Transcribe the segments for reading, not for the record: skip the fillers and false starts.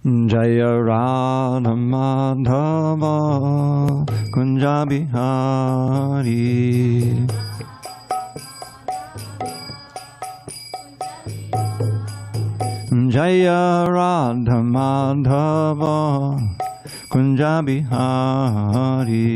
Jaya Radha Madhava Kunja Bihari. Jaya Radha Madhava Kunja Bihari.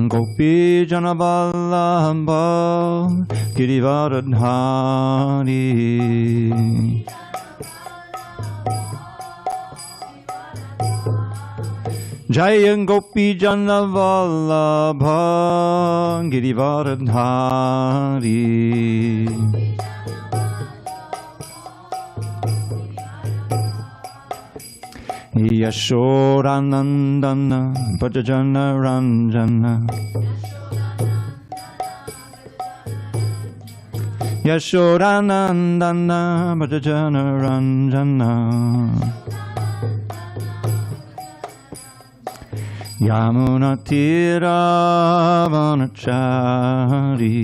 Gopi Jana Vallabha Girivaradhari. Jaya Gopi Jana Vallabha Girivaradhari. Yashodanandana Bhajana Ranjana. Yashodanandana Bhajana Ranjana. Yamuna Tira Vanachari.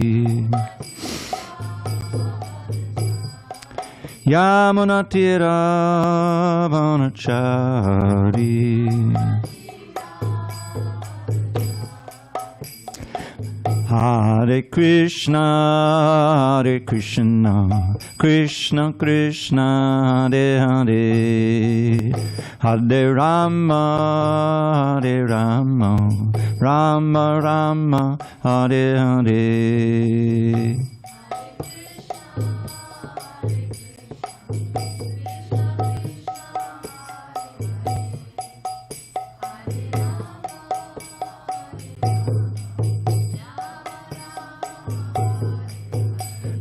Yamuna Tira Vanachari. Hare Krishna, Hare Krishna, Krishna Krishna, Hare Hare, Hare Rama, Hare Rama, Rama Rama, Hare Hare.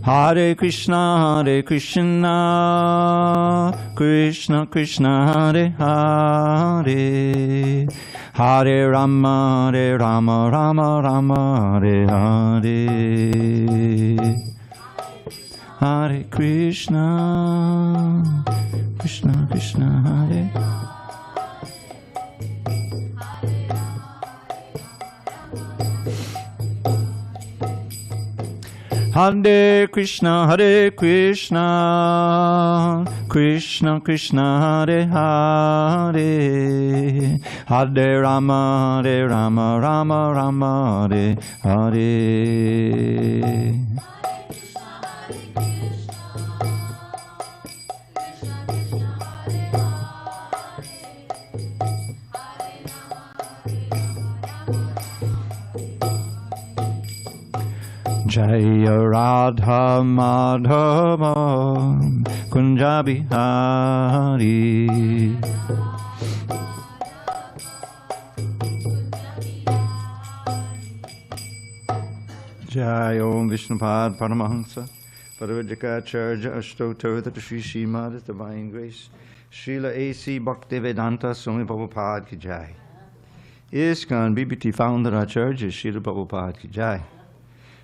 Hare Krishna, Krishna Krishna, Hare Hare, Hare Rama, Rama Rama, Hare Hare, Hare Krishna, Krishna Krishna, Hare. Hare Krishna, Krishna Krishna, Hare Hare, Hare Rama, Rama Rama, Hare Hare. Jaya Radha Madhava Kunja Bihari. Jaya Om Vishnupad Paramahansa Paravajikacharya Ashtottara Shri Srimad Divine Grace Srila A.C. Bhaktivedanta Swami Prabhupada Ki Jai. ISKCON BBT founder Acharya Srila Prabhupada Ki Jai.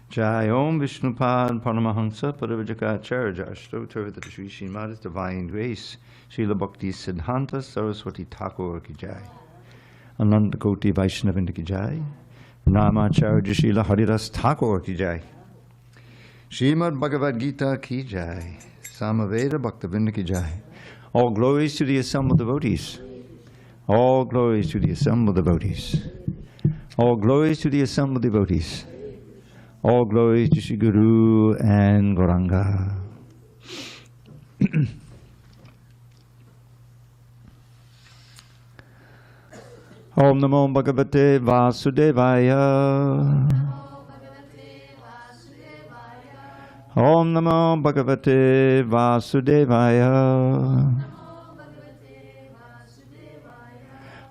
Jai Om Vishnupad Paramahansa Paravajikacharya Ashtottara Shri Srimad Divine Grace Srila Bhakti Siddhanta Saraswati Thakur Ki Jai. Ananda Koti Vaishnavinda Ki Jai. Namacharya Srila Haridas Thakur Ki Jai. Srimad Bhagavad Gita Ki Jai. Samaveda Bhaktavinda Ki Jai. All glories to the assembled devotees. All glories to the assembled devotees. All glories to the assembled devotees. All glories to Shri Guru and Gauranga. Om Namo Bhagavate Vasudevaya. Om Namo Bhagavate Vasudevaya.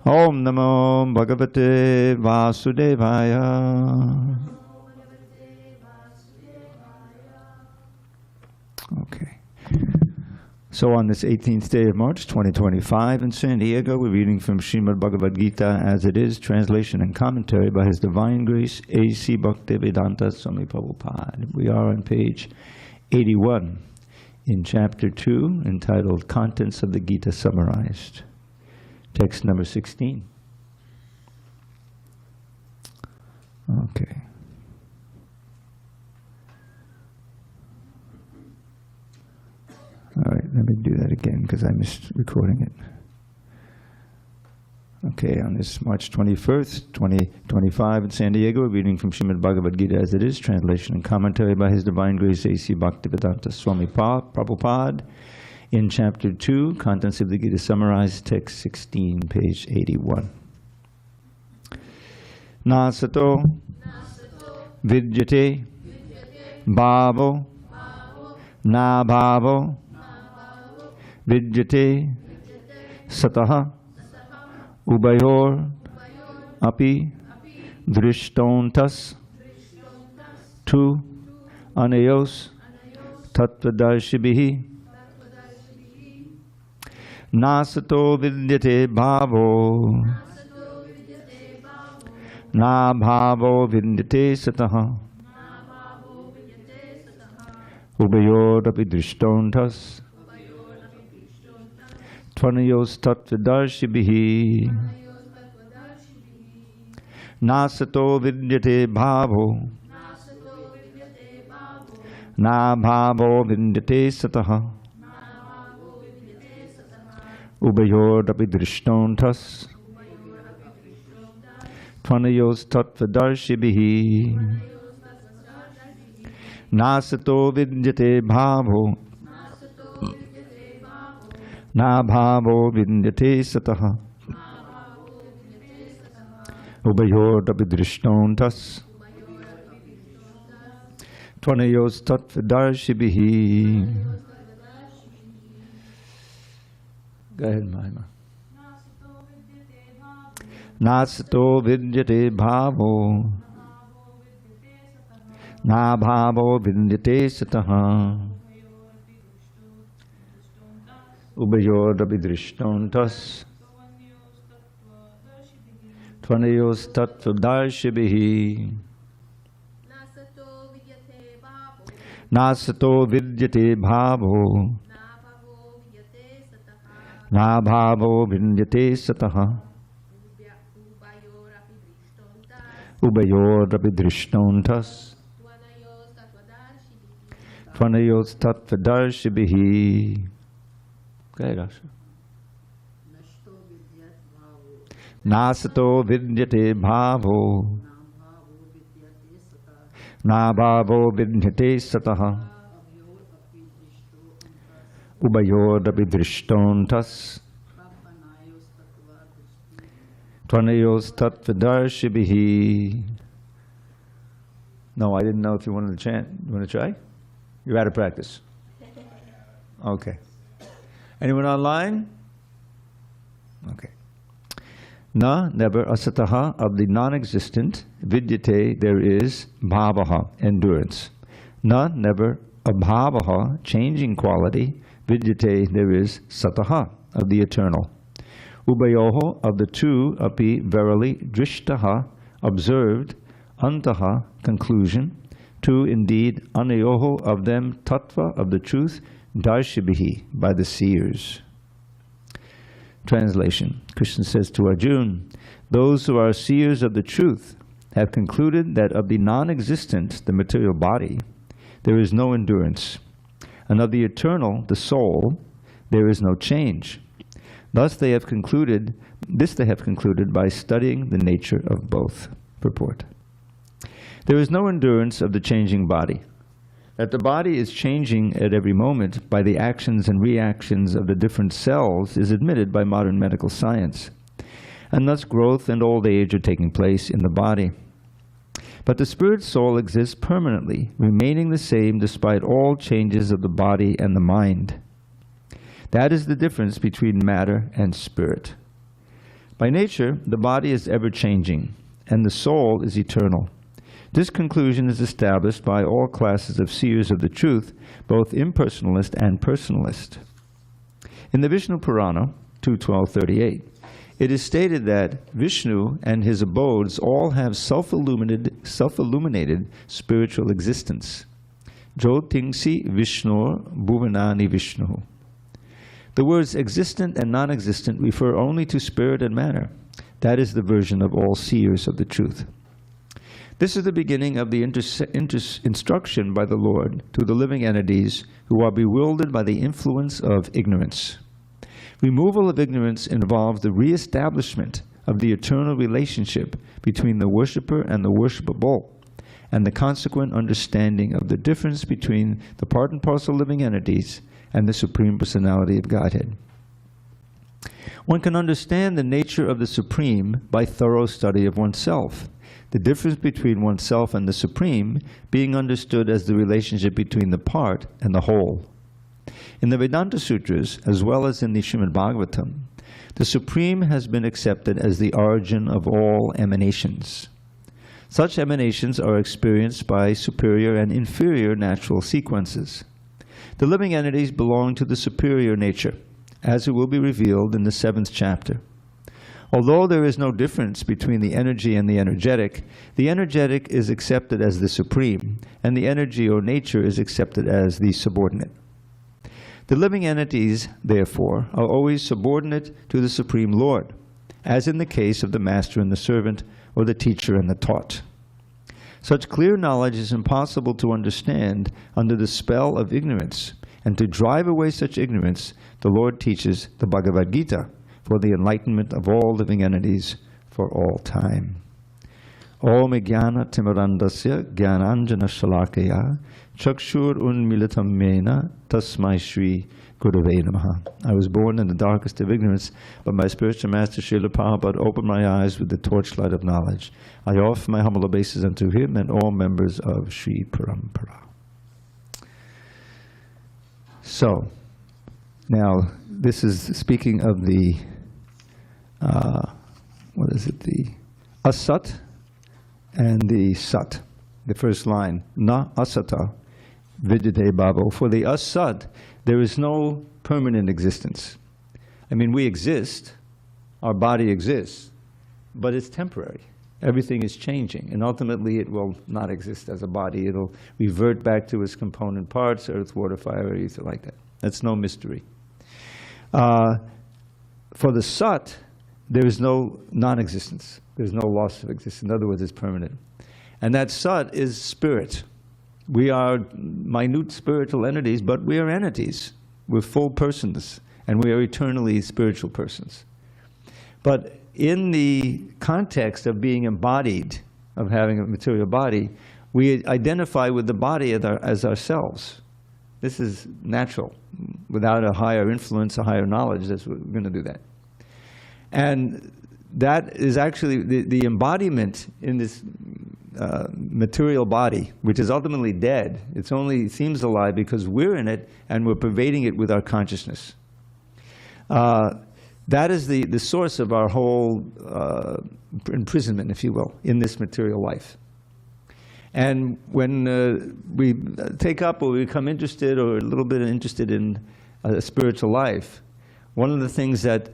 Om Namo Bhagavate Vasudevaya. Okay. So on this 18th day of March, 2025 in San Diego, we're reading from Srimad Bhagavad Gita as it is, translation and commentary by His Divine Grace, A.C. Bhaktivedanta Swami Prabhupada. We are on page 81 in chapter 2, entitled Contents of the Gita Summarized. Text number 16. Okay. do that again because I missed recording it. Okay, on this March 21st, 2025 in San Diego, reading from Srimad Bhagavad Gita as it is, translation and commentary by His Divine Grace A.C. Bhaktivedanta Swami Prabhupada, in Chapter 2, Contents of the Gita summarized, text 16, page 81. Nasato vidyate bhavo na bhavo vidyate sataha ubayor api drishtontas tu anayos tattvadarshibihi nasato vidyate bhavo na bhavo vidyate sataha ubayor api drishtontas Tvanayos tattvadarshibihi nasato vidyate bhavo na bhavo vidyate sataha ubayor api drishtontas Tvanayos tattvadarshibihi nasato vidyate bhavo na bhavo vidyate sataha ubayor api drishtontas tvanayos tattvadarshibihi. Go ahead, Mahima. Nasato vidyate bhavo na bhavo vidyate sataha ubayor api drishtontas tvanayos tattvadarshibihi nasato vidyate bhavo na bhavo vidyate sataha ubayor api drishtontas tvanayos tattvadarshibihi. Go ahead, Asha. Nasato vidyate bhavo na bhavo vidyate sataha ubayor api drishtontas tvanayos tattvadarshibihi. No, I didn't know if you wanted to chant. You want to try? You're out of practice. Okay. Anyone online? Okay. Na, never, asataha, of the non-existent, vidyate, there is, bhavaha, endurance. Na, never, abhavaha, changing quality, vidyate, there is, sataha, of the eternal. Ubayoho, of the two, api, verily, drishtaha, observed, antaha, conclusion, two, indeed, anayoho, of them, tattva, of the truth, darshibihi, by the seers. Translation. Krishna says to Arjuna, those who are seers of the truth have concluded that of the non-existent, the material body, there is no endurance, and of the eternal, the soul, there is no change. Thus they have concluded, by studying the nature of both. Purport. There is no endurance of the changing body. That the body is changing at every moment by the actions and reactions of the different cells is admitted by modern medical science. And thus growth and old age are taking place in the body. But the spirit soul exists permanently, remaining the same despite all changes of the body and the mind. That is the difference between matter and spirit. By nature, the body is ever changing, and the soul is eternal. This conclusion is established by all classes of seers of the truth, both impersonalist and personalist. In the Vishnu Purana, 2.12.38, it is stated that Vishnu and his abodes all have self-illuminated spiritual existence. Jyotingsi Vishnur Bhuvanani Vishnu. The words existent and non-existent refer only to spirit and matter. That is the version of all seers of the truth. This is the beginning of the instruction by the Lord to the living entities who are bewildered by the influence of ignorance. Removal of ignorance involves the re-establishment of the eternal relationship between the worshipper and the worshipable, and the consequent understanding of the difference between the part and parcel living entities and the Supreme Personality of Godhead. One can understand the nature of the Supreme by thorough study of oneself, the difference between oneself and the Supreme being understood as the relationship between the part and the whole. In the Vedanta Sutras, as well as in the Srimad Bhagavatam, the Supreme has been accepted as the origin of all emanations. Such emanations are experienced by superior and inferior natural sequences. The living entities belong to the superior nature, as it will be revealed in the 7th chapter. Although there is no difference between the energy and the energetic is accepted as the supreme, and the energy or nature is accepted as the subordinate. The living entities, therefore, are always subordinate to the Supreme Lord, as in the case of the master and the servant, or the teacher and the taught. Such clear knowledge is impossible to understand under the spell of ignorance, and to drive away such ignorance, the Lord teaches the Bhagavad Gita for the enlightenment of all living entities for all time. Om Jnana Timirandasya Jnananjana Shalakaya Chakshur Unmilitam Mena Tasmai Shri Gurave Namaha. I was born in the darkest of ignorance, but my spiritual master Srila Prabhupada opened my eyes with the torchlight of knowledge. I offer my humble obeisances unto him and all members of Sri Parampara. So, now this is speaking of the, the asat and the sat. The first line, na asata vidyate bhavo. For the asat, there is no permanent existence. I mean, we exist, our body exists, but it's temporary. Everything is changing, and ultimately it will not exist as a body. It'll revert back to its component parts, earth, water, fire, ether, like that. That's no mystery. For the sat, there is no non-existence. There's no loss of existence. In other words, it's permanent. And that sat is spirit. We are minute spiritual entities, but we are entities. We're full persons, and we are eternally spiritual persons. But in the context of being embodied, of having a material body, we identify with the body as ourselves. This is natural. Without a higher influence, a higher knowledge, we're going to do that. And that is actually the embodiment in this material body, which is ultimately dead. It only seems alive because we're in it and we're pervading it with our consciousness. That is the source of our whole imprisonment, if you will, in this material life. And when we take up or we become interested or a little bit interested in a spiritual life, one of the things that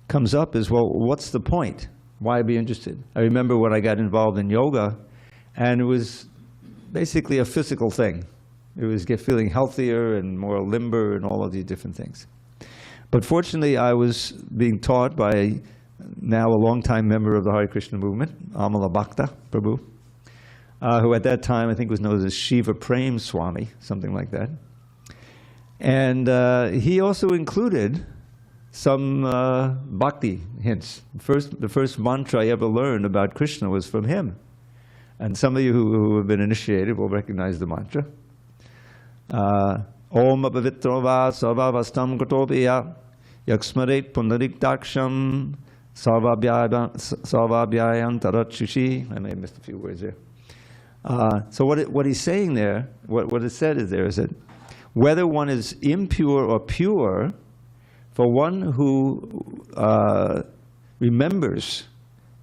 comes up is, well, what's the point? Why be interested? I remember when I got involved in yoga, and it was basically a physical thing. It was feeling healthier and more limber and all of these different things. But fortunately, I was being taught by now a longtime member of the Hare Krishna movement, Amala Bhakta Prabhu, who at that time I think was known as Shiva Prem Swami, something like that. And he also included some bhakti hints. The first mantra I ever learned about Krishna was from him. And some of you who have been initiated will recognize the mantra. Om apavitrova sarvavastam gatopiya yaksmaret pundarik daksham sarvabhyayan tarachushi. I may have missed a few words there. So what he's saying there, what it said is that whether one is impure or pure, for one who remembers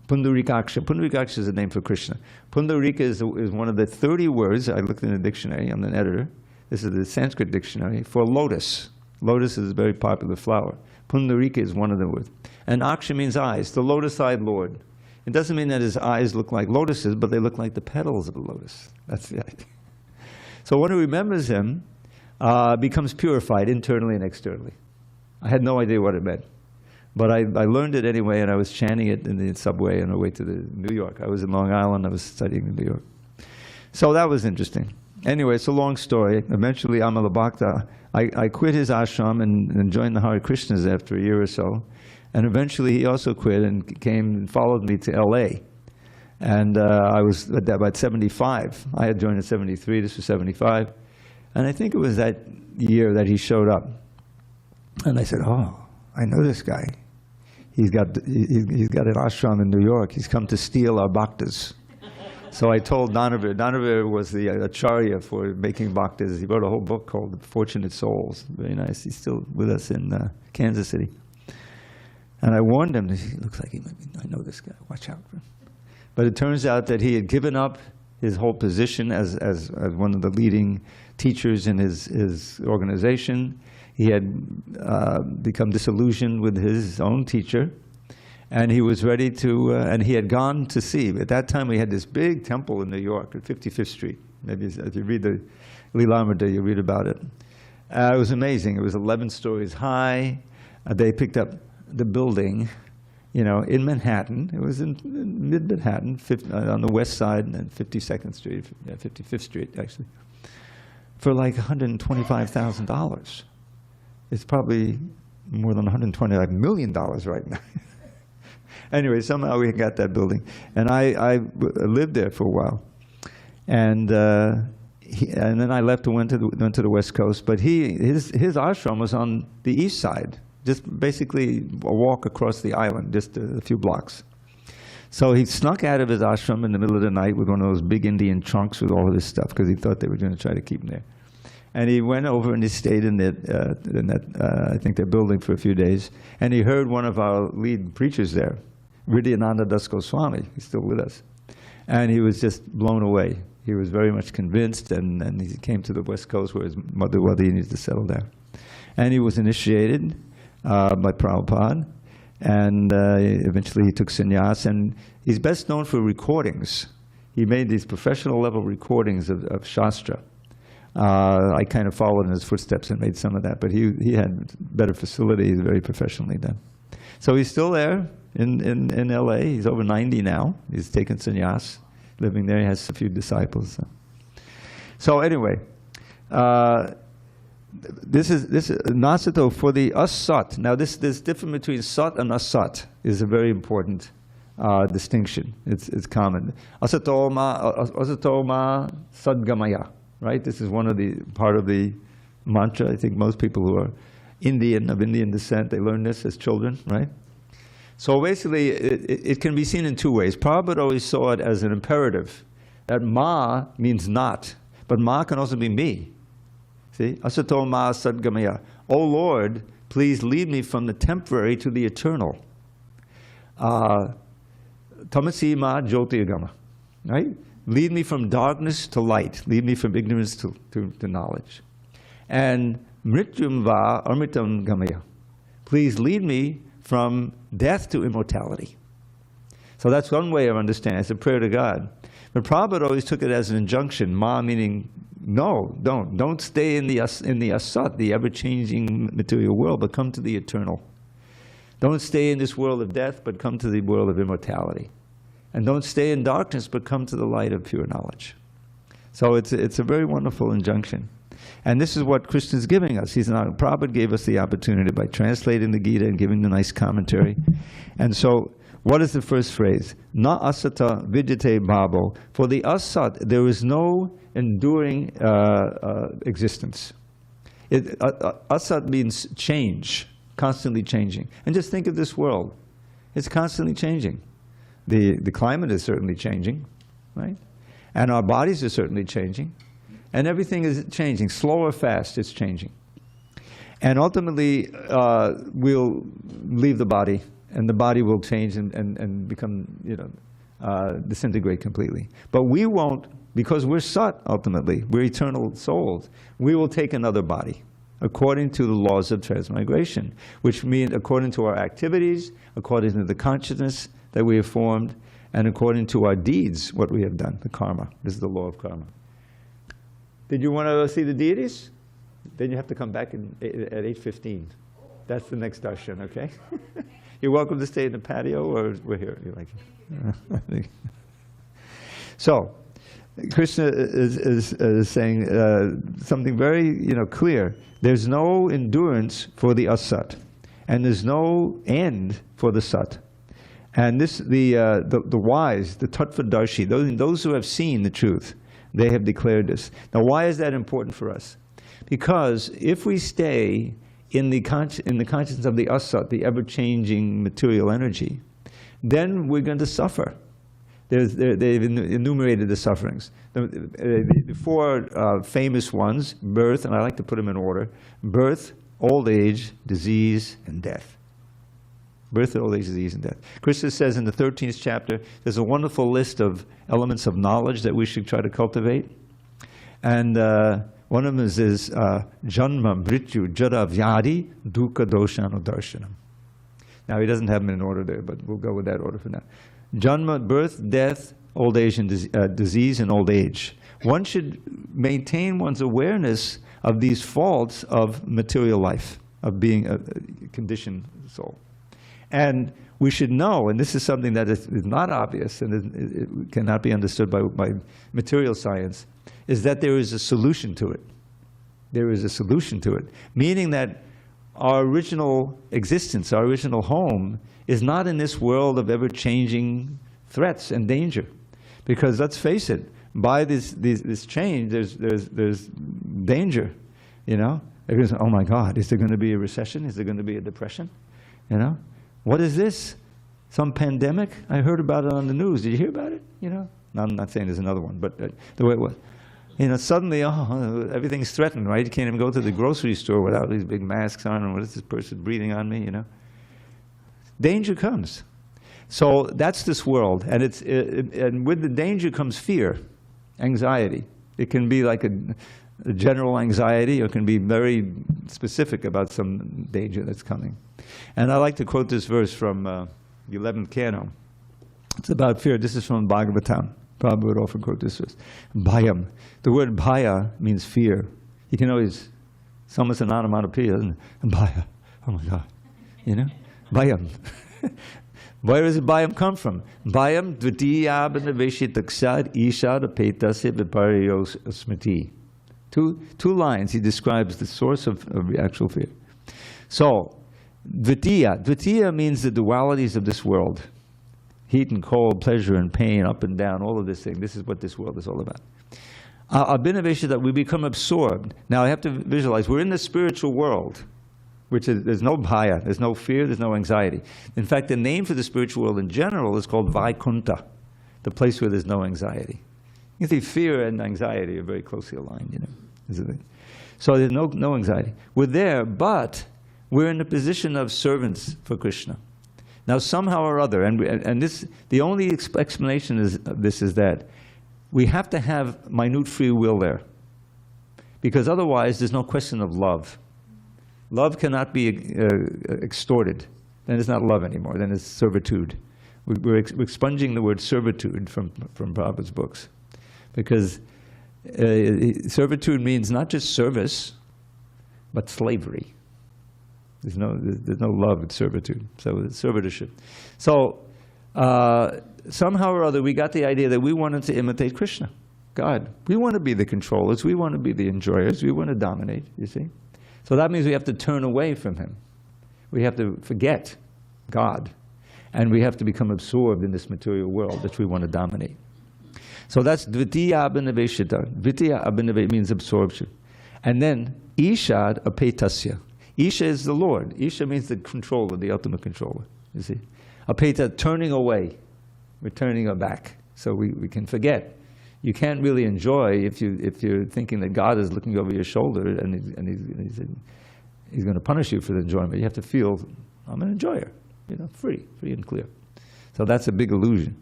Pundarikaksha. Pundarikaksha is a name for Krishna. Pundarika is one of the 30 words, I looked in the dictionary, I'm an editor. This is the Sanskrit dictionary, for lotus. Lotus is a very popular flower. Pundarika is one of the words. And Aksha means eyes, the lotus-eyed Lord. It doesn't mean that his eyes look like lotuses, but they look like the petals of a lotus. That's the idea. So one who remembers him becomes purified internally and externally. I had no idea what it meant. But I learned it anyway, and I was chanting it in the subway on the way to New York. I was in Long Island. I was studying in New York. So that was interesting. Anyway, it's a long story. Eventually, Amala Bhakta, I quit his ashram and joined the Hare Krishnas after a year or so. And eventually, he also quit and came and followed me to L.A. And I was about 75. I had joined in 73. This was 75. And I think it was that year that he showed up. And I said, oh, I know this guy. He's got an ashram in New York. He's come to steal our bhaktas. So I told Danavir. Danavir was the acharya for making bhaktas. He wrote a whole book called Fortunate Souls. Very nice. He's still with us in Kansas City. And I warned him, he looks like I know this guy, watch out for him. But it turns out that he had given up his whole position as one of the leading teachers in his organization. He had become disillusioned with his own teacher, and he was ready to, and he had gone to see. At that time, we had this big temple in New York at 55th Street. Maybe if you read the Lilamrita, you read about it. It was amazing. It was 11 stories high. They picked up the building, you know, in Manhattan. It was in mid-Manhattan, on the west side, and 52nd Street, 55th Street, actually, for like $125,000. It's probably more than $125 million right now. Anyway, somehow we got that building. And I lived there for a while. And then I left and went to the West Coast. But his ashram was on the east side, just basically a walk across the island, just a few blocks. So he snuck out of his ashram in the middle of the night with one of those big Indian trunks with all of this stuff, because he thought they were going to try to keep him there. And he went over and he stayed in that I think, their building for a few days. And he heard one of our lead preachers there, Ridhyananda Das Goswami. He's still with us. And he was just blown away. He was very much convinced, and he came to the West Coast where his mother needed to settle down. And he was initiated by Prabhupada. And eventually he took sannyas. And he's best known for recordings. He made these professional level recordings of Shastra. I kind of followed in his footsteps and made some of that, but he had better facilities, very professionally done. So he's still there in L.A. He's over 90 now. He's taken sannyas, living there. He has a few disciples. So anyway, this is nasato for the asat. Now this difference between sat and asat is a very important distinction. It's common. Asatoma sadgamaya. Right? This is part of the mantra. I think most people who are of Indian descent, they learn this as children, right? So basically, it can be seen in two ways. Prabhupada always saw it as an imperative, that ma means not, but ma can also be me. See? Asato ma sadgamaya. O Lord, please lead me from the temporary to the eternal. Tamasi ma jyotirgama. Right? Lead me from darkness to light. Lead me from ignorance to knowledge. And mrityum va amritam gamaya. Please lead me from death to immortality. So that's one way of understanding. It's a prayer to God. But Prabhupada always took it as an injunction. Ma meaning, no, don't stay in the asat, the ever-changing material world, but come to the eternal. Don't stay in this world of death, but come to the world of immortality. And don't stay in darkness, but come to the light of pure knowledge. So it's a very wonderful injunction. And this is what Krishna is giving us. Prabhupada gave us the opportunity by translating the Gita and giving the nice commentary. And so, what is the first phrase? Na asata vidyate bhavo. For the asat, there is no enduring existence. Asat means change, constantly changing. And just think of this world. It's constantly changing. The climate is certainly changing, right? And our bodies are certainly changing. And everything is changing. Slow or fast, it's changing. And ultimately, we'll leave the body, and the body will change and become, disintegrate completely. But we won't, because we're sat, ultimately. We're eternal souls. We will take another body, according to the laws of transmigration, which mean according to our activities, according to the consciousness that we have formed, and according to our deeds, what we have done, the karma. This is the law of karma. Did you want to see the deities? Then you have to come back at 8:15. That's the next darshan, okay? You're welcome to stay in the patio, or we're here. You're like, so, Krishna is saying something very clear. There's no endurance for the asat, and there's no end for the sat. And this, the wise, the tattvadarshi, those who have seen the truth, they have declared this. Now, why is that important for us? Because if we stay in the consciousness of the asat, the ever-changing material energy, then we're going to suffer. They've enumerated the sufferings. The four famous ones: birth, and I like to put them in order: birth, old age, disease, and death. Birth, old age, disease, and death. Krishna says in the 13th chapter, there's a wonderful list of elements of knowledge that we should try to cultivate. And one of them is janma, mrityu, jara, vyadi, dukkha, doshanu, darshanam. Now, he doesn't have them in order there, but we'll go with that order for now. Janma, birth, death, old age, and disease, and old age. One should maintain one's awareness of these faults of material life, of being a conditioned soul. And we should know, and this is something that is not obvious and it cannot be understood by material science, is that there is a solution to it. There is a solution to it, meaning that our original existence, our original home, is not in this world of ever-changing threats and danger. Because let's face it, by this change, there's danger. Because, oh my God, is there going to be a recession? Is there going to be a depression? What is this? Some pandemic? I heard about it on the news. Did you hear about it? No, I'm not saying there's another one, but the way it was. Suddenly, everything's threatened, right? You can't even go to the grocery store without these big masks on, and what is this person breathing on me, Danger comes. So that's this world, and and with the danger comes fear, anxiety. It can be like a general anxiety, or it can be very specific about some danger that's coming. And I like to quote this verse from the 11th canto. It's about fear. This is from Bhagavatam. Prabhupada would often quote this verse. Bhayam. The word bhaya means fear. You can always, it's almost an onomatopoeia, isn't it? Bhaya. Oh my God. Bhayam. Where does bhayam come from? Bhayam dvitiyabhinaveshitaksad ishad apetasya viparyos smriti. Two lines, he describes the source of actual fear. So, dvitiya means the dualities of this world. Heat and cold, pleasure and pain, up and down, all of this thing. This is what this world is all about. Abhinaveshita, we become absorbed. Now I have to visualize, we're in the spiritual world, which is, there's no bhaya, there's no fear, there's no anxiety. In fact, the name for the spiritual world in general is called Vaikunta, the place where there's no anxiety. You see, fear and anxiety are very closely aligned, isn't it? So there's no anxiety. We're there, but we're in a position of servants for Krishna. Now, somehow or other, and this, the only explanation of this is that we have to have minute free will there, because otherwise there's no question of love. Love cannot be extorted. Then it's not love anymore. Then it's servitude. We're expunging the word servitude from Prabhupada's books, because servitude means not just service, but slavery. There's no love with servitude. So it's servitorship. So somehow or other, we got the idea that we wanted to imitate Krishna, God. We want to be the controllers. We want to be the enjoyers. We want to dominate, you see. So that means we have to turn away from him. We have to forget God. And we have to become absorbed in this material world that we want to dominate. So that's dvitiya abhinaveshita. Dvitiya abhinaveshita means absorption. And then ishad apetasya. Isha is the Lord. Isha means the controller, the ultimate controller, you see. Apeta, turning away. We're turning our back. So we can forget. You can't really enjoy if you're thinking that God is looking over your shoulder and he's going to punish you for the enjoyment. You have to feel, I'm an enjoyer, free and clear. So that's a big illusion.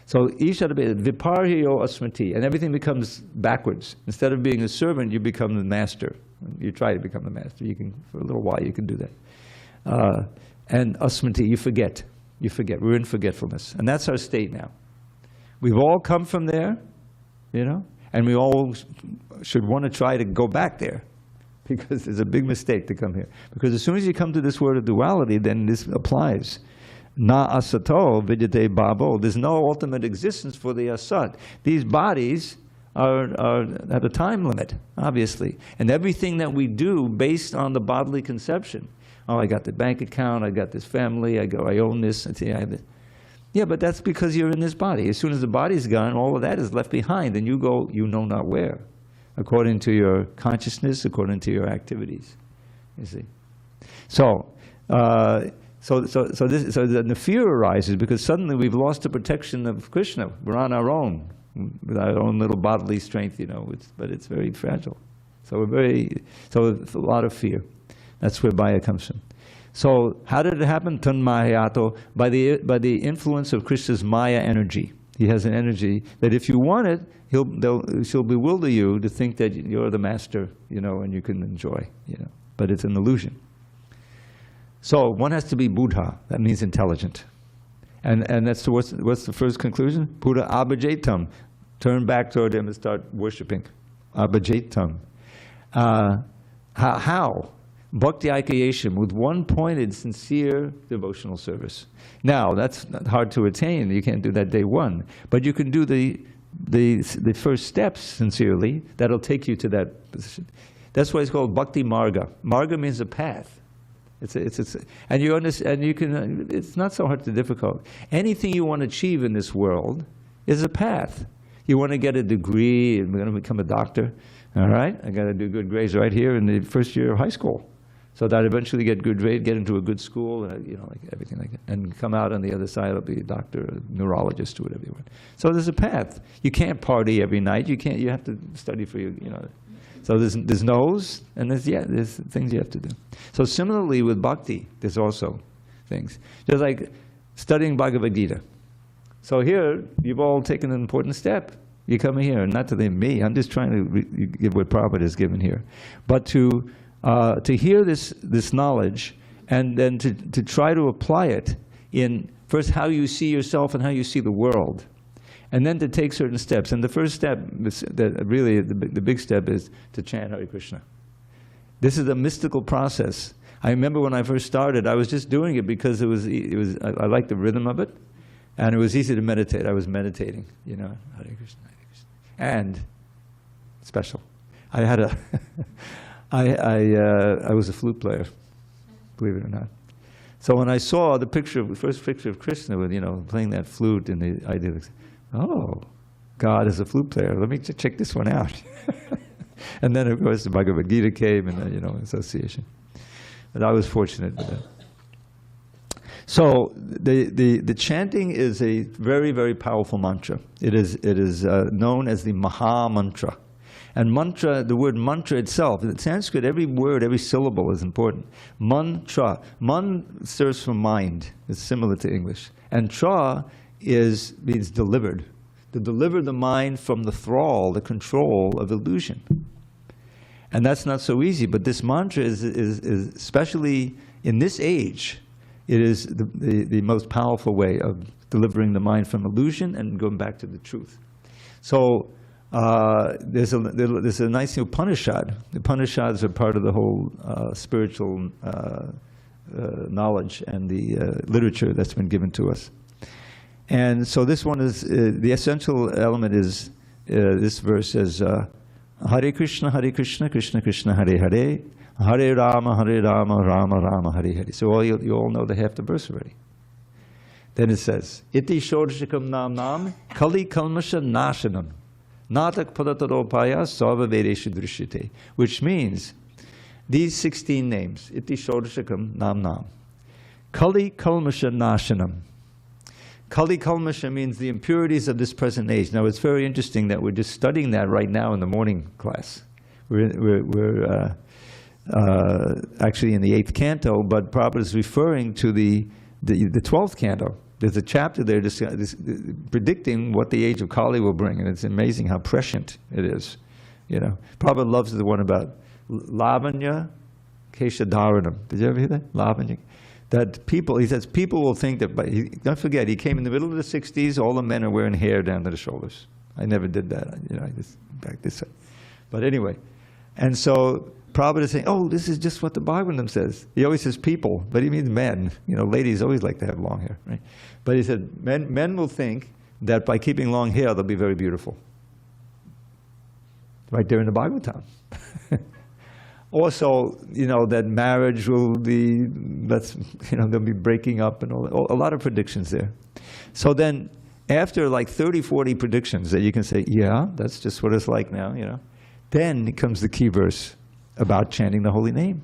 So Isha viparhiyo asmriti, and everything becomes backwards. Instead of being a servant, you become the master. You try to become the master. You can, for a little while, you can do that. And asmriti, you forget. You forget. We're in forgetfulness, and that's our state now. We've all come from there, and we all should want to try to go back there. because it's a big mistake to come here. Because as soon as you come to this word of duality, then this applies. Na asato vidyate bhavo. There's no ultimate existence for the asat. These bodies have a time limit, obviously. And everything that we do based on the bodily conception. Oh, I got the bank account, I got this family, I own this. Yeah, but that's because you're in this body. As soon as the body's gone, all of that is left behind, and you go, you know not where, according to your consciousness, according to your activities. You see. So the fear arises because suddenly we've lost the protection of Krishna. We're on our own, with our own little bodily strength, you know. But it's very fragile. So it's a lot of fear. That's where Maya comes from. So how did it happen? Tanmayato, by the influence of Krishna's Maya energy. He has an energy that if you want it, she'll bewilder you to think that you're the master, you know, and you can enjoy, you know. But it's an illusion. So one has to be Buddha. That means intelligent. And that's what's the first conclusion? Buddha abhajetam. Turn back toward him and start worshiping. Abhajetam. How? Bhakti aikayesham, with one-pointed, sincere devotional service. Now, that's not hard to attain. You can't do that day one. But you can do the first steps sincerely. That'll take you to that position. That's why it's called Bhakti Marga. Marga means a path. And you understand, you can. It's not so hard to difficult. Anything you want to achieve in this world is a path. You want to get a degree, and we're going to become a doctor. All right, I got to do good grades right here in the first year of high school, so that I eventually get good grade, get into a good school, and you know, like everything like that, and come out on the other side, I'll be a doctor, a neurologist, or whatever you want. So there's a path. You can't party every night. You can't. You have to study for you know. So there's no's, and there's things you have to do. So similarly with bhakti, there's also things. Just like studying Bhagavad Gita. So here, you've all taken an important step. You come here, not to me, I'm just trying to give what Prabhupada has given here. But to hear this knowledge, and then to try to apply it in first how you see yourself and how you see the world. And then to take certain steps. And the first step, the big step, is to chant Hare Krishna. This is a mystical process. I remember when I first started, I was just doing it because I liked the rhythm of it, and it was easy to meditate. I was meditating, you know, Hare Krishna, Hare Krishna. And special. I had I was a flute player, believe it or not. So when I saw the first picture of Krishna with, you know, playing that flute, and the idea, oh, God is a flute player. Let me check this one out. And then, of course, the Bhagavad Gita came, and you know, association. But I was fortunate with that. So the chanting is a very, very powerful mantra. It is known as the Maha Mantra. And mantra, the word mantra itself, in Sanskrit, every word, every syllable is important. Mantra. Man serves for mind. It's similar to English. And tra means delivered. To deliver the mind from the thrall, the control of illusion. And that's not so easy, but this mantra is especially in this age, it is the most powerful way of delivering the mind from illusion and going back to the truth. So there's a nice Upanishad. The Upanishads are part of the whole spiritual knowledge and the literature that's been given to us. And so this one is, the essential element is, this verse says, Hare Krishna, Krishna Krishna, Hare Hare, Hare Rama, Rama Rama, Hare Hare. So you all know the half the verse already. Then it says, Iti Shodashikam Nam Nam, Kali Kalmasha Nashanam, Natak Padataropaya Sarva Vedeshu Drishyate, which means these 16 names, Iti Shodashikam Nam Nam, Kali Kalmasha Nashanam. Kali Kalmasha means the impurities of this present age. Now it's very interesting that we're just studying that right now in the morning class. We're actually in the 8th canto, but Prabhupada is referring to the 12th canto. There's a chapter there predicting what the age of Kali will bring, and it's amazing how prescient it is. You know, Prabhupada loves the one about Lavanya Keshadaranam. Did you ever hear that? Lavanya. That people, he says, people will think that, don't forget, he came in the middle of the 60s, all the men are wearing hair down to the shoulders. I never did that, you know, I just back this way. But anyway, and so Prabhupada is saying, oh, this is just what the Bhagavatam says. He always says people, but he means men. You know, ladies always like to have long hair, right? But he said, men will think that by keeping long hair, they'll be very beautiful. Right there in the Bhagavatam. Also, you know, that marriage will be, they'll be breaking up and a lot of predictions there. So then, after like 30, 40 predictions that you can say, yeah, that's just what it's like now, you know. Then comes the key verse about chanting the holy name.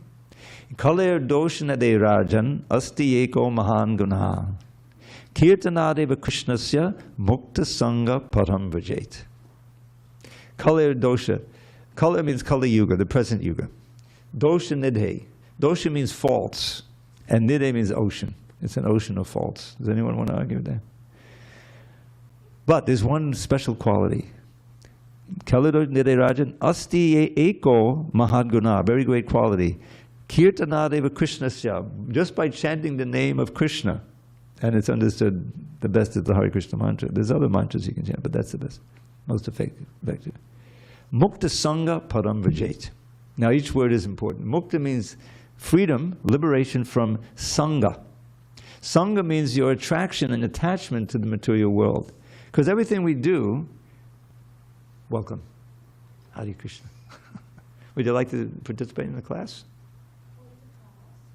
Kaler doshana de rajan asti eko mahan guna. Kirtanadeva krishnasya mukta sangha param vrajet. Kaler dosha. Kaler means Kali Yuga, the present Yuga. Dosha nidhe. Dosha means faults, and nidhe means ocean. It's an ocean of faults. Does anyone want to argue with that? But there's one special quality. Kalidosh nidhe rajan asti eko mahadguna, very great quality. Kirtanadeva krishnasya. Just by chanting the name of Krishna, and it's understood the best is the Hare Krishna mantra. There's other mantras you can chant, but that's the best, most effective. Mukta sangha param vrajet. Now each word is important. Mukta means freedom, liberation from sangha. Sangha means your attraction and attachment to the material world. Because everything we do, welcome. Hare Krishna. Would you like to participate in the class?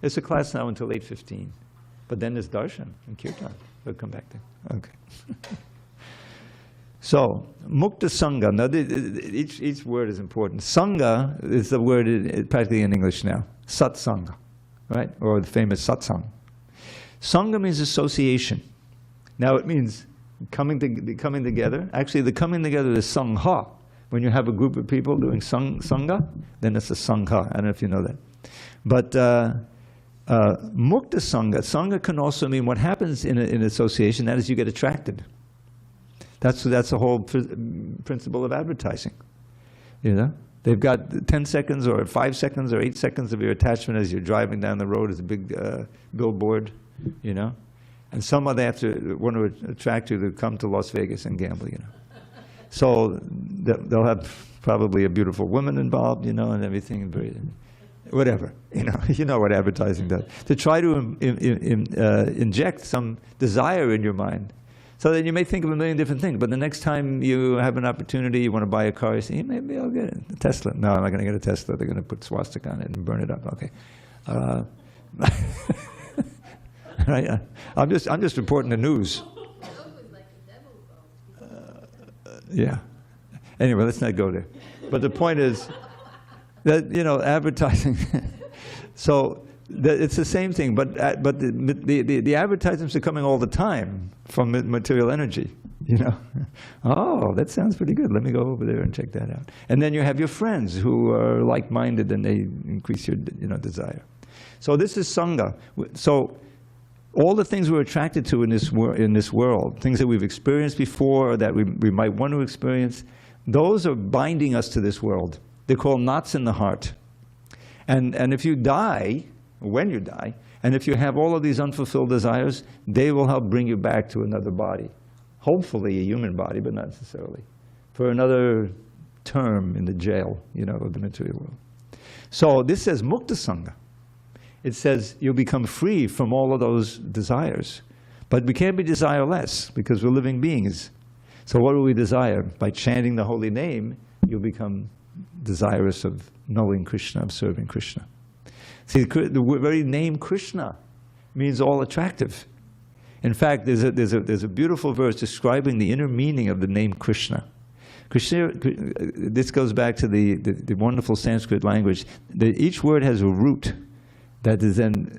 It's a class now until 8:15. But then there's darshan and kirtan. We'll come back there. Okay. So, mukta sangha. Now, each word is important. Sangha is the word practically in English now. Satsanga, right? Or the famous satsang. Sangha means association. Now, it means coming together. Actually, the coming together is sangha. When you have a group of people doing sangha, then it's a sangha. I don't know if you know that. But mukta sangha. Sangha can also mean what happens in association. That is, you get attracted. That's the whole principle of advertising. You know, they've got 10 seconds or 5 seconds or 8 seconds of your attachment as you're driving down the road as a big billboard, you know, and somehow they want to attract you to come to Las Vegas and gamble, you know. So they'll have probably a beautiful woman involved, you know, and everything, whatever, you know what advertising does, to try to inject some desire in your mind. So then you may think of a million different things, but the next time you have an opportunity, you want to buy a car, you say, hey, maybe I'll get a Tesla. No, I'm not going to get a Tesla. They're going to put swastika on it and burn it up. Okay. Right? I'm just reporting the news. Yeah. Anyway, let's not go there. But the point is that, you know, advertising. So it's the same thing, but the advertisements are coming all the time from material energy, you know. Oh, that sounds pretty good. Let me go over there and check that out. And then you have your friends who are like-minded, and they increase your, you know, desire. So this is sangha. So all the things we're attracted to in this world, things that we've experienced before, or that we might want to experience, those are binding us to this world. They're called knots in the heart. And if you die, when you die, and if you have all of these unfulfilled desires, they will help bring you back to another body. Hopefully a human body, but not necessarily. For another term in the jail, you know, of the material world. So this says mukta sangha. It says you'll become free from all of those desires. But we can't be desireless because we're living beings. So what do we desire? By chanting the holy name, you'll become desirous of knowing Krishna, of serving Krishna. See, the very name Krishna means all attractive. In fact, there's a beautiful verse describing the inner meaning of the name Krishna. Krishna, this goes back to the wonderful Sanskrit language. Each word has a root that is then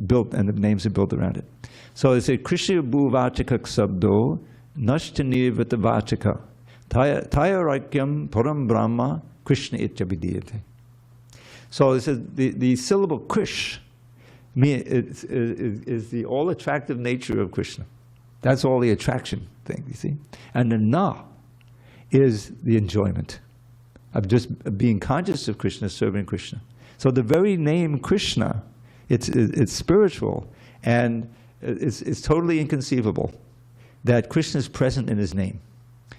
built, and the names are built around it. So they say, Krishna bhuvachaka sabdo nashtanirvata vachaka tayarakyam param brahma Krishna itchabidiyate. So it says the syllable Krish is the all-attractive nature of Krishna. That's all the attraction thing, you see. And the na is the enjoyment of just being conscious of Krishna, serving Krishna. So the very name Krishna, it's spiritual, and it's totally inconceivable that Krishna is present in his name.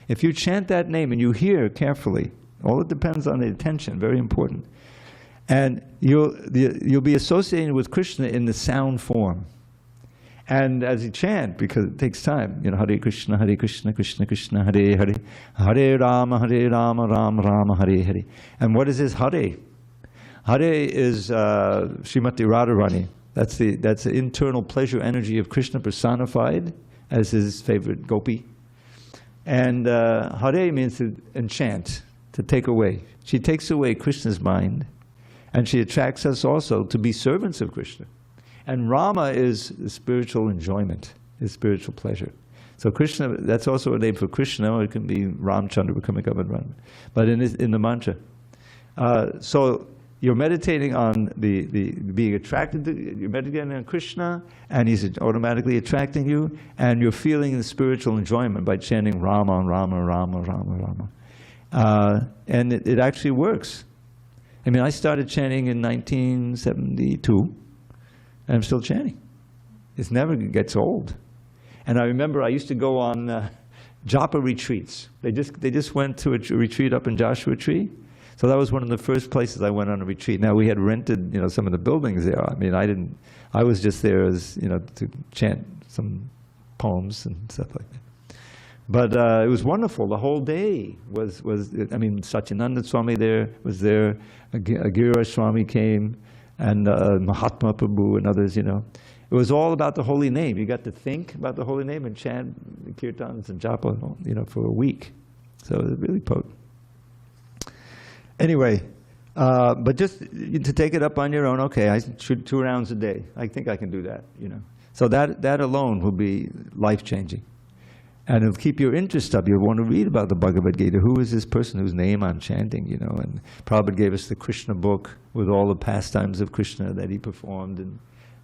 If you chant that name and you hear carefully, all it depends on the attention, very important. And you'll be associated with Krishna in the sound form. And as you chant, because it takes time, Hare Krishna, Krishna Krishna, Hare Hare, Hare Rama, Rama Rama, Hare Hare. And what is this Hare? Hare is Srimati Radharani. That's the internal pleasure energy of Krishna personified as his favorite gopi. And Hare means to enchant, to take away. She takes away Krishna's mind, and she attracts us also to be servants of Krishna. And Rama is spiritual enjoyment, is spiritual pleasure. So Krishna, that's also a name for Krishna, or it can be Ramchandra, but in the mantra. So you're meditating on being attracted to, you're meditating on Krishna, and he's automatically attracting you, and you're feeling the spiritual enjoyment by chanting Rama, Rama, Rama, Rama, Rama. And it actually works. I mean, I started chanting in 1972, and I'm still chanting. It never gets old. And I remember I used to go on japa retreats. They just went to a retreat up in Joshua Tree. So that was one of the first places I went on a retreat. Now we had rented, some of the buildings there. I mean, I was just there as, to chant some poems and stuff like that. But it was wonderful. The whole day was Satyananda Swami was there, Agira Swami came, and Mahatma Prabhu and others, It was all about the holy name. You got to think about the holy name and chant kirtans and japa, for a week. So it was really potent. Anyway, but just to take it up on your own, okay, I shoot 2 rounds a day. I think I can do that, So that alone will be life-changing. And it'll keep your interest up. You'll want to read about the Bhagavad Gita. Who is this person whose name I'm chanting, And Prabhupada gave us the Krishna book with all the pastimes of Krishna that he performed in,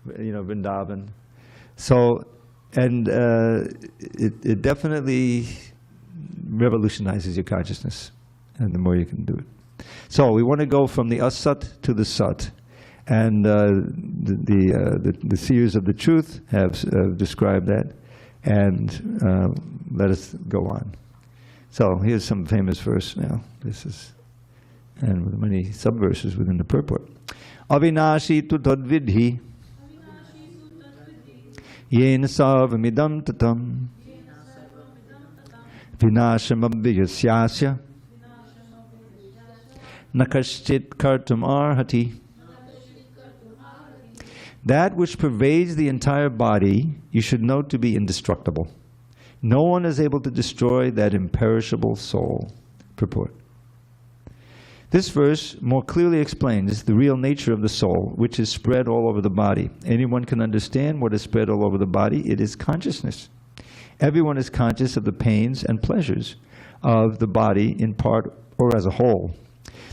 Vrindavan. So, and it definitely revolutionizes your consciousness, and the more you can do it. So we want to go from the asat to the sat, and the seers of the truth have described that, and let us go on. So here's some famous verse now. This is, and with many subverses within the purport. Avinashi tu tadvidhi, yena sarvamidam tatam, vinasham abhiyasyasya, nakaschit kartum arhati. That which pervades the entire body, you should note to be indestructible. No one is able to destroy that imperishable soul. Purport. This verse more clearly explains the real nature of the soul, which is spread all over the body. Anyone can understand what is spread all over the body. It is consciousness. Everyone is conscious of the pains and pleasures of the body in part or as a whole.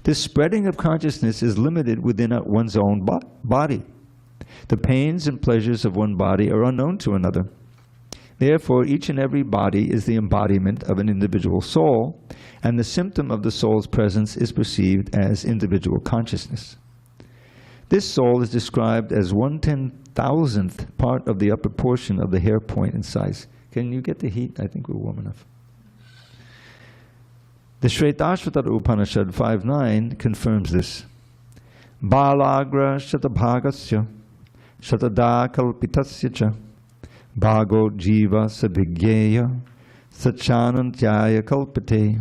This spreading of consciousness is limited within one's own body. The pains and pleasures of one body are unknown to another. Therefore, each and every body is the embodiment of an individual soul, and the symptom of the soul's presence is perceived as individual consciousness. This soul is described as 1/10,000th part of the upper portion of the hair point in size. Can you get the heat? I think we're warm enough. The Shvetashvatara Upanishad 5.9 confirms this. Balagra shatabhagasya shatada kalpitasya cha bhago jiva sabhigyeya sachanantyaya kalpite.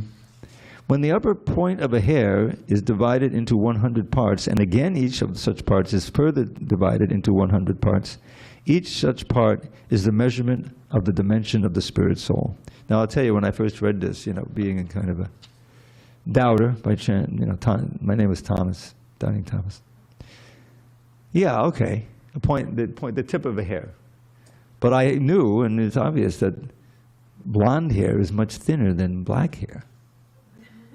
When the upper point of a hair is divided into 100 parts, and again each of such parts is further divided into 100 parts, each such part is the measurement of the dimension of the spirit soul. Now I'll tell you, when I first read this, being a kind of a doubter by chance, my name was Thomas, Dunning Thomas. Yeah, okay, the tip of a hair. But I knew, and it's obvious, that blonde hair is much thinner than black hair.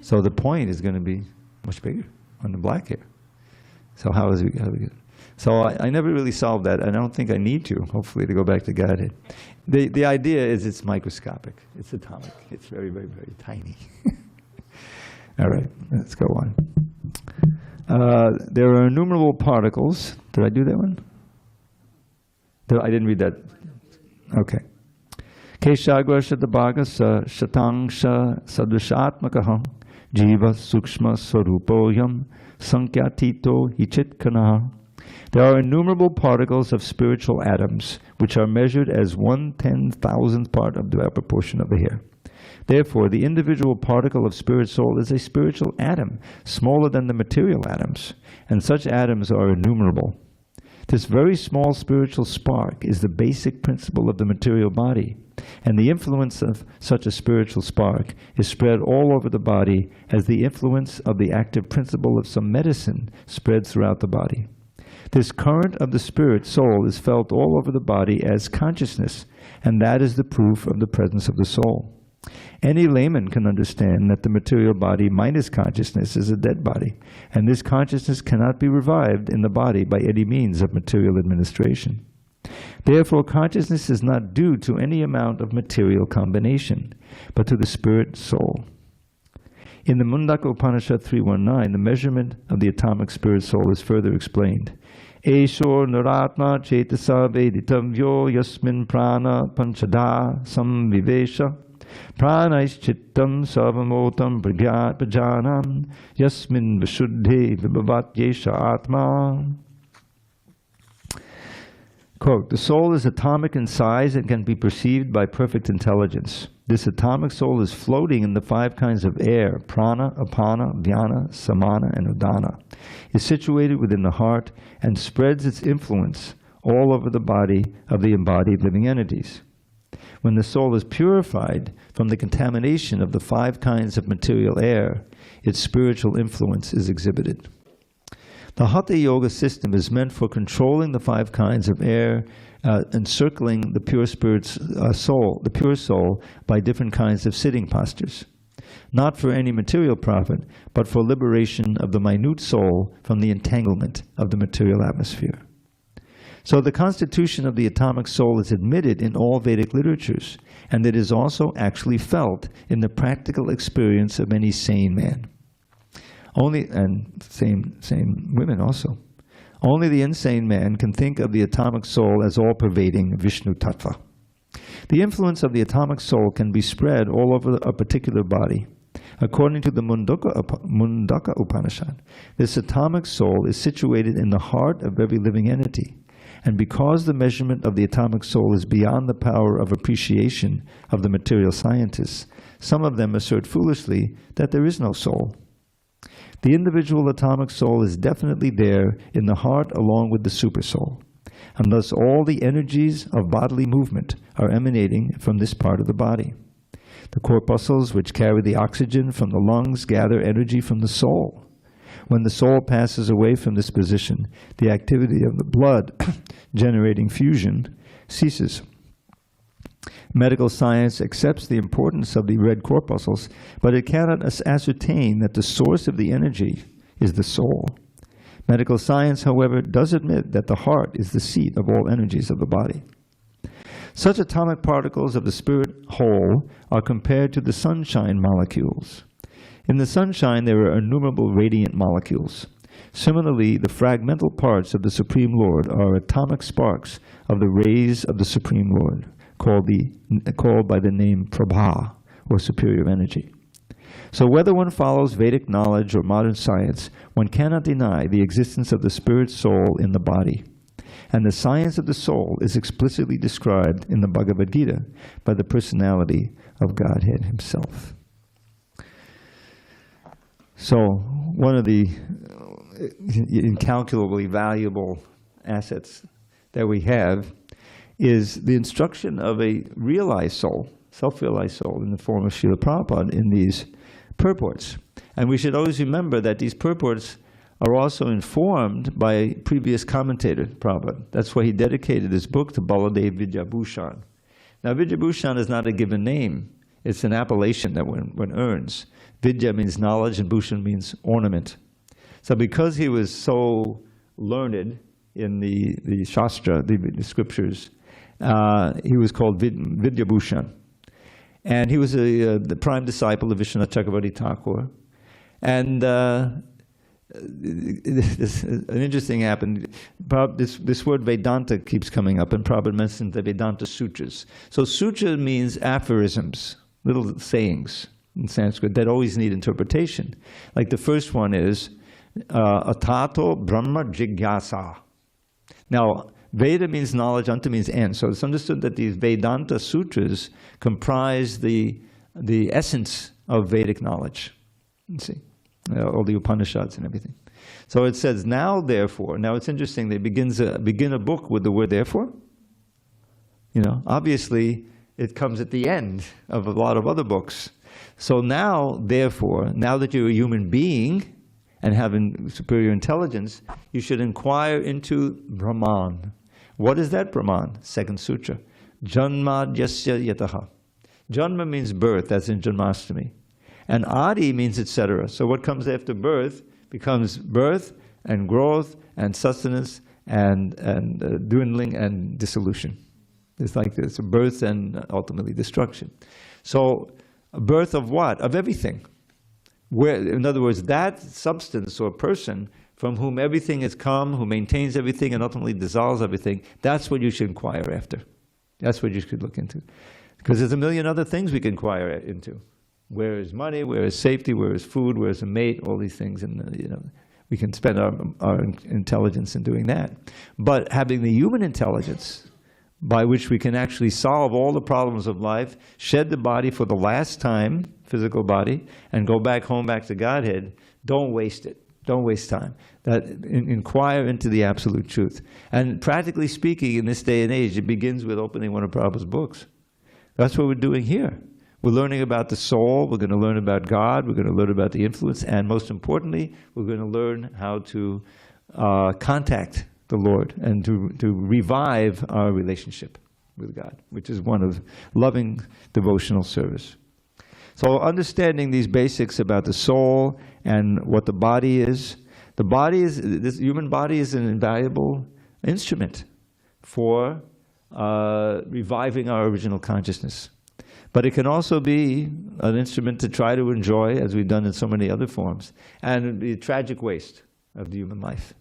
So the point is going to be much bigger on the black hair. So how do we get it? So I never really solved that. I don't think I need to, hopefully, to go back to Godhead. The idea is it's microscopic. It's atomic. It's very, very, very tiny. All right, let's go on. There are innumerable particles. Did I do that one? I didn't read that. Okay. Keshagra shatabhaga shatangsha sadrishatmakaham jiva sukshma swarupoyam sankyatito hichitkana. There are innumerable particles of spiritual atoms, which are measured as 1/10,000th part of the upper portion of the hair. Therefore, the individual particle of spirit soul is a spiritual atom, smaller than the material atoms, and such atoms are innumerable. This very small spiritual spark is the basic principle of the material body, and the influence of such a spiritual spark is spread all over the body as the influence of the active principle of some medicine spreads throughout the body. This current of the spirit soul is felt all over the body as consciousness, and that is the proof of the presence of the soul. Any layman can understand that the material body minus consciousness is a dead body, and this consciousness cannot be revived in the body by any means of material administration. Therefore, consciousness is not due to any amount of material combination, but to the spirit soul. In the Mundaka Upanishad 3.1.9, the measurement of the atomic spirit soul is further explained. Esho naratma chetasa veditam vyo yasmin prana panchada samvivesha pranais chittam sarvamotam prajanam yasmin vishuddhe vibhavat yesha atma. Quote, the soul is atomic in size and can be perceived by perfect intelligence. This atomic soul is floating in the 5 kinds of air, prana, apana, vyana, samana, and udana. Is situated within the heart and spreads its influence all over the body of the embodied living entities. When the soul is purified from the contamination of the 5 kinds of material air, its spiritual influence is exhibited. The Hatha Yoga system is meant for controlling the 5 kinds of air, encircling the pure spirit's soul, the pure soul, by different kinds of sitting postures. Not for any material profit, but for liberation of the minute soul from the entanglement of the material atmosphere. So the constitution of the atomic soul is admitted in all Vedic literatures, and it is also actually felt in the practical experience of any sane man. And same women also. Only the insane man can think of the atomic soul as all-pervading Vishnu Tattva. The influence of the atomic soul can be spread all over a particular body. According to the Mundaka Upanishad, this atomic soul is situated in the heart of every living entity. And because the measurement of the atomic soul is beyond the power of appreciation of the material scientists, some of them assert foolishly that there is no soul. The individual atomic soul is definitely there in the heart along with the supersoul, and thus all the energies of bodily movement are emanating from this part of the body. The corpuscles which carry the oxygen from the lungs gather energy from the soul. When the soul passes away from this position, the activity of the blood generating fusion ceases. Medical science accepts the importance of the red corpuscles, but it cannot ascertain that the source of the energy is the soul. Medical science, however, does admit that the heart is the seat of all energies of the body. Such atomic particles of the spirit whole are compared to the sunshine molecules. In the sunshine, there are innumerable radiant molecules. Similarly, the fragmental parts of the Supreme Lord are atomic sparks of the rays of the Supreme Lord, called by the name Prabha, or superior energy. So whether one follows Vedic knowledge or modern science, one cannot deny the existence of the spirit soul in the body. And the science of the soul is explicitly described in the Bhagavad Gita by the personality of Godhead himself. So one of the incalculably valuable assets that we have is the instruction of a realized soul, self-realized soul, in the form of Srila Prabhupada in these purports. And we should always remember that these purports are also informed by a previous commentator, Prabhupada. That's why he dedicated his book to Baladev Vidyabhushan. Now, Vidyabhushan is not a given name. It's an appellation that one earns. Vidya means knowledge, and Bhushan means ornament. So because he was so learned in the Shastra, the scriptures, he was called Vidyabhushan. And he was the prime disciple of Vishwanath Chakravarti Thakur. And an interesting happened. This word Vedanta keeps coming up, and Prabhupada mentioned the Vedanta Sutras. So sutra means aphorisms, little sayings in Sanskrit that always need interpretation. Like the first one is, Atato Brahma Jigyasa. Now, Veda means knowledge, Anta means end. So it's understood that these Vedanta sutras comprise the essence of Vedic knowledge. You see, all the Upanishads and everything. So it says, now therefore, now it's interesting, they begin a book with the word therefore. You know, obviously it comes at the end of a lot of other books. So now, therefore, now that you're a human being and having superior intelligence, you should inquire into Brahman. What is that Brahman? Second sutra. Janma yasya yataha. Janma means birth, that's in Janmashtami. And Adi means etc. So what comes after birth becomes birth and growth and sustenance and dwindling and dissolution. It's like this, birth and ultimately destruction. So a birth of what? Of everything. Where, in other words, that substance or person from whom everything has come, who maintains everything and ultimately dissolves everything, that's what you should inquire after. That's what you should look into. Because there's a million other things we can inquire into. Where is money? Where is safety? Where is food? Where is a mate? All these things, and you know, we can spend our intelligence in doing that. But having the human intelligence, by which we can actually solve all the problems of life, shed the body for the last time, physical body, and go back home, back to Godhead, don't waste it. Don't waste time. Inquire into the absolute truth. And practically speaking, in this day and age, it begins with opening one of Prabhupada's books. That's what we're doing here. We're learning about the soul, we're going to learn about God, we're going to learn about the influence, and most importantly, we're going to learn how to contact the Lord and to revive our relationship with God, which is one of loving devotional service. So understanding these basics about the soul and what the body is, this human body is an invaluable instrument for reviving our original consciousness. But it can also be an instrument to try to enjoy, as we've done in so many other forms, and the tragic waste of the human life.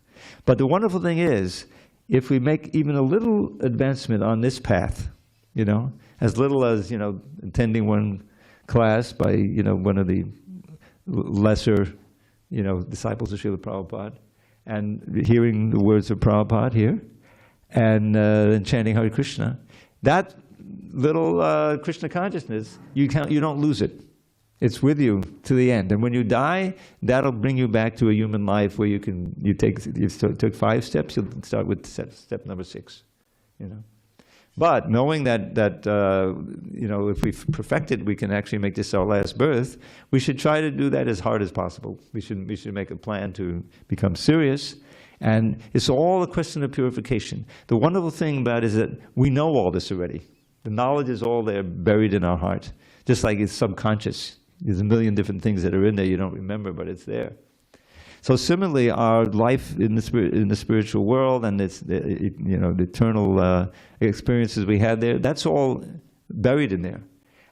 But the wonderful thing is, if we make even a little advancement on this path, you know, as little as, you know, attending one class by, you know, one of the lesser, you know, disciples of Srila Prabhupada, and hearing the words of Prabhupada here, and chanting Hare Krishna, that little Krishna consciousness, you don't lose it. It's with you to the end. And when you die, that'll bring you back to a human life where you took 5 steps, you'll start with step number 6, you know. But knowing that you know, if we've perfected, we can actually make this our last birth, we should try to do that as hard as possible. We should make a plan to become serious. And it's all a question of purification. The wonderful thing about it is that we know all this already. The knowledge is all there, buried in our heart, just like it's subconscious. There's a million different things that are in there you don't remember, but it's there. So similarly, our life in the spiritual world and you know, the eternal experiences we had there, that's all buried in there.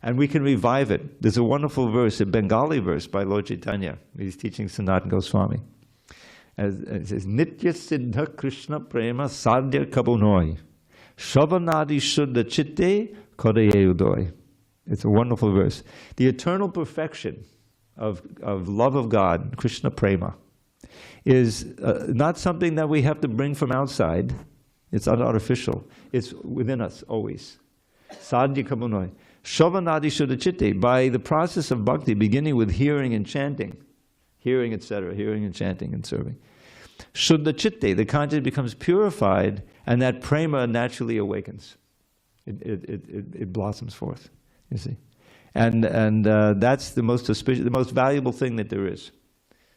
And we can revive it. There's a wonderful verse, a Bengali verse by Lord Chaitanya. He's teaching Sanatana Goswami. It says, Nitya Siddha Krishna Prema Sadhya Kabunoi Shavanadi Shuddha Chitte Kodaye Udoy. It's a wonderful verse. The eternal perfection of love of God, Krishna Prema, is not something that we have to bring from outside. It's artificial. It's within us always. Sadhya Kabunoi. Shavanadi Shuddha Chitte, by the process of bhakti, beginning with hearing and chanting, hearing, etc., hearing and chanting and serving. Shuddha Chitte, the consciousness becomes purified, and that prema naturally awakens. It blossoms forth, you see. And that's the most auspicious, the most valuable thing that there is.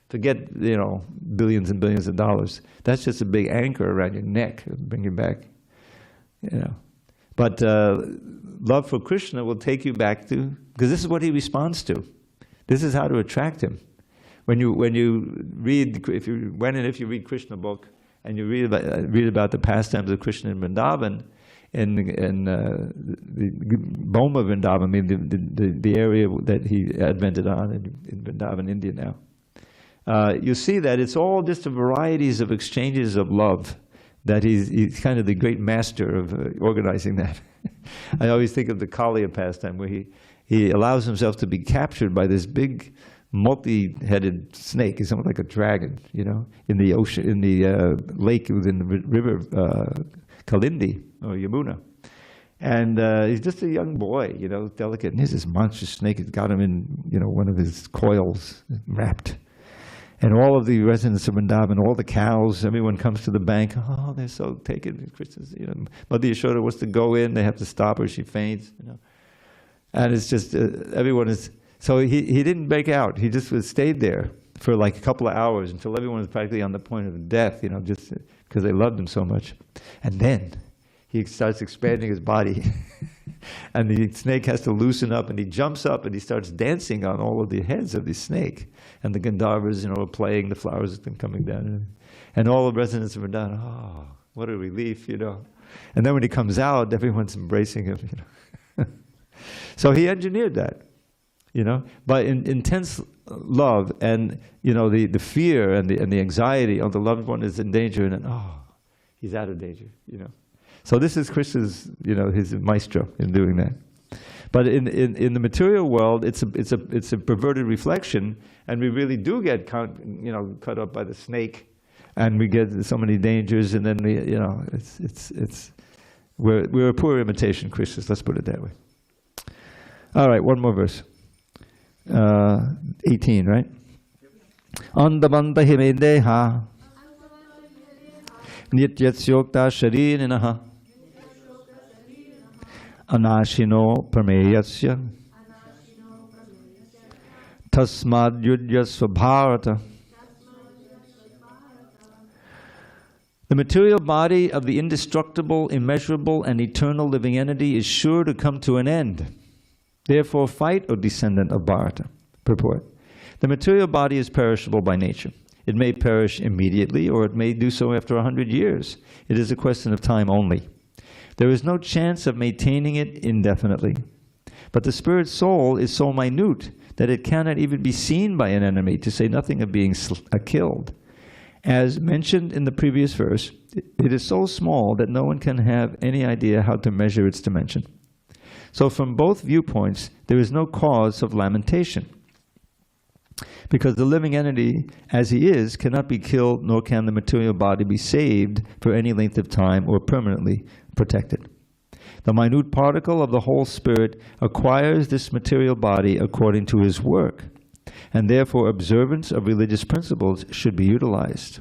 Forget, you know, billions and billions of dollars. That's just a big anchor around your neck, it'll bring you back, you know. But love for Krishna will take you back to, because this is what he responds to. This is how to attract him. When you read, if you read Krishna book and you read about the pastimes of Krishna in Vrindavan, in the Boma Vrindavan, I mean the area that he advented on in Vrindavan, India now, you see that it's all just a varieties of exchanges of love. That he's kind of the great master of organizing that. I always think of the Kaliya pastime where he allows himself to be captured by this big multi-headed snake. It's almost like a dragon, you know, in the ocean, in the lake within the river Kalindi or Yamuna. And he's just a young boy, you know, delicate. And here's this monstrous snake. It's got him in, you know, one of his coils wrapped. And all of the residents of Vrindavan, all the cows, everyone comes to the bank. Oh, they're so taken. Krishna's, you know, Mother Yashoda wants to go in. They have to stop her. She faints, you know. And it's just, everyone is, so he didn't break out. He just stayed there for like a couple of hours until everyone was practically on the point of death, you know, just because they loved him so much. And then he starts expanding his body. And the snake has to loosen up, and he jumps up and he starts dancing on all of the heads of the snake. And the Gandharvas, you know, are playing, the flowers have been coming down. And all the residents of Vrindavan, oh, what a relief, you know. And then when he comes out, everyone's embracing him, you know. So he engineered that, you know, by intense love and, you know, the fear and the anxiety of the loved one is in danger, and then, oh, he's out of danger, you know. So this is Krishna's, you know, his maestro in doing that. But in the material world, it's a perverted reflection, and we really do get cut up by the snake, and we get so many dangers, and then we, you know, we're a poor imitation of Krishna. Let's put it that way. All right, one more verse. 18, right? Andamanta himedeha nityasyokta sharirinaha anashino prameyasya tasmad yudhyasva bharata. The material body of the indestructible, immeasurable, and eternal living entity is sure to come to an end. Therefore fight, O descendant of Bharata. Purport. The material body is perishable by nature. It may perish immediately, or it may do so after 100 years. It is a question of time only. There is no chance of maintaining it indefinitely. But the spirit soul is so minute that it cannot even be seen by an enemy, to say nothing of being killed. As mentioned in the previous verse, it is so small that no one can have any idea how to measure its dimension. So from both viewpoints, there is no cause of lamentation, because the living entity, as he is, cannot be killed, nor can the material body be saved for any length of time or permanently protected. The minute particle of the whole spirit acquires this material body according to his work, and therefore observance of religious principles should be utilized.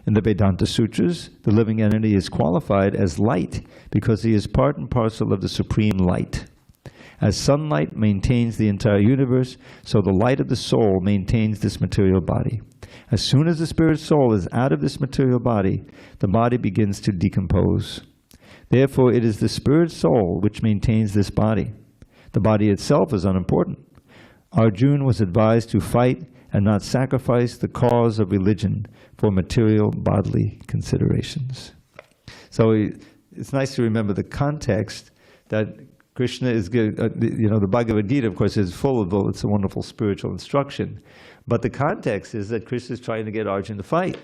In the Vedanta Sutras, the living entity is qualified as light because he is part and parcel of the supreme light. As sunlight maintains the entire universe, so the light of the soul maintains this material body. As soon as the spirit soul is out of this material body, the body begins to decompose. Therefore, it is the spirit soul which maintains this body. The body itself is unimportant. Arjuna was advised to fight and not sacrifice the cause of religion for material bodily considerations. So it's nice to remember the context that Krishna is giving, you know, the Bhagavad Gita, of course, is full of, it's a wonderful spiritual instruction. But the context is that Krishna is trying to get Arjuna to fight.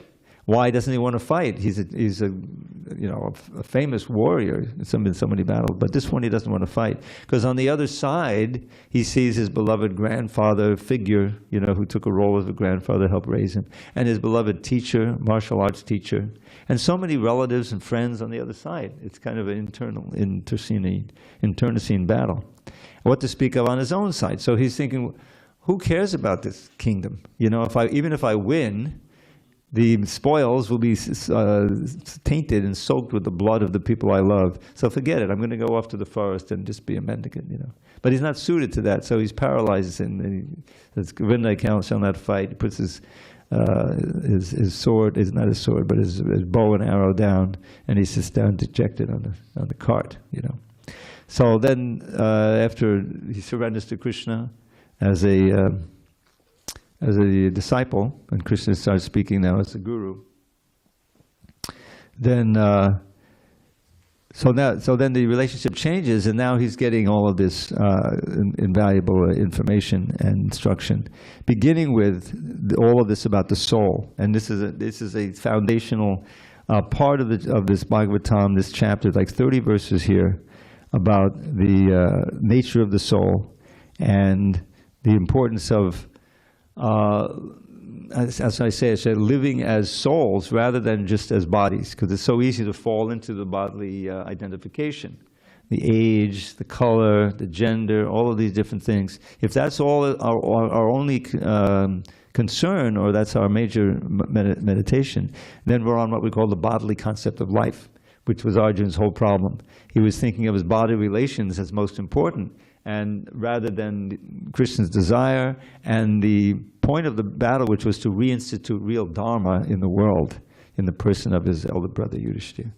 Why doesn't he want to fight? He's a famous warrior in so many battles, but this one he doesn't want to fight. Because on the other side, he sees his beloved grandfather figure, you know, who took a role as a grandfather, helped raise him, and his beloved teacher, martial arts teacher, and so many relatives and friends on the other side. It's kind of an internecine battle. What to speak of on his own side? So he's thinking, who cares about this kingdom? You know, even if I win, the spoils will be tainted and soaked with the blood of the people I love. So forget it. I'm going to go off to the forest and just be a mendicant, you know. But he's not suited to that, so he's paralyzed. And Govinda shall not fight. He puts his sword, is not his sword, but his bow and arrow down, and he sits down dejected on the cart, you know. So then, after he surrenders to Krishna as a disciple, and Krishna starts speaking now as a guru, then so then the relationship changes, and now he's getting all of this invaluable information and instruction, beginning with all of this about the soul. And this is a foundational part of this Bhagavatam, this chapter, like 30 verses here, about the nature of the soul and the importance of as I say, living as souls rather than just as bodies, because it's so easy to fall into the bodily identification. The age, the color, the gender, all of these different things. If that's all our only concern, or that's our major meditation, then we're on what we call the bodily concept of life, which was Arjuna's whole problem. He was thinking of his body relations as most important, and rather than Krishna's desire and the point of the battle, which was to reinstitute real dharma in the world, in the person of his elder brother Yudhishthira.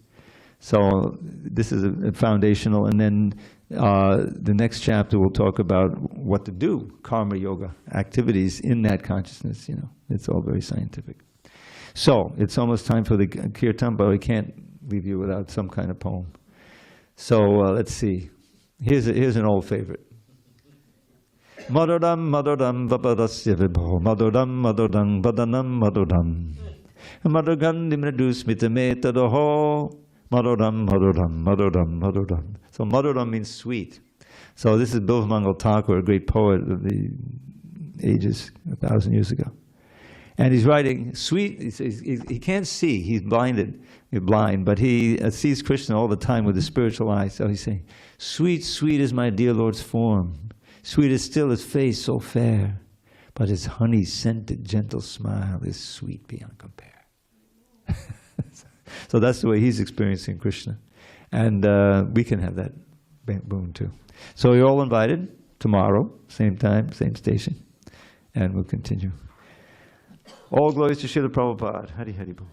So this is a foundational, and then the next chapter will talk about what to do, karma yoga activities in that consciousness. You know, it's all very scientific. So it's almost time for the kirtan, but we can't leave you without some kind of poem. So let's see. Here's an old favorite. Madodam madodam vapadasya vibho madodam madodam vadanam madodam madogandhi mridu smitametadaho madodam madodam madodam madodam. So madodam means sweet. So this is Bilvamangal Thakur, a great poet of the ages 1,000 years ago. And he's writing sweet. He can't see. He's blind, but he sees Krishna all the time with his spiritual eyes. So he's saying, "Sweet, sweet is my dear Lord's form. Sweet is still his face so fair. But his honey-scented gentle smile is sweet beyond compare." So that's the way he's experiencing Krishna, and we can have that boon too. So you're all invited tomorrow, same time, same station, and we'll continue. All glories to Srila Prabhupada. Hari Hari Bol.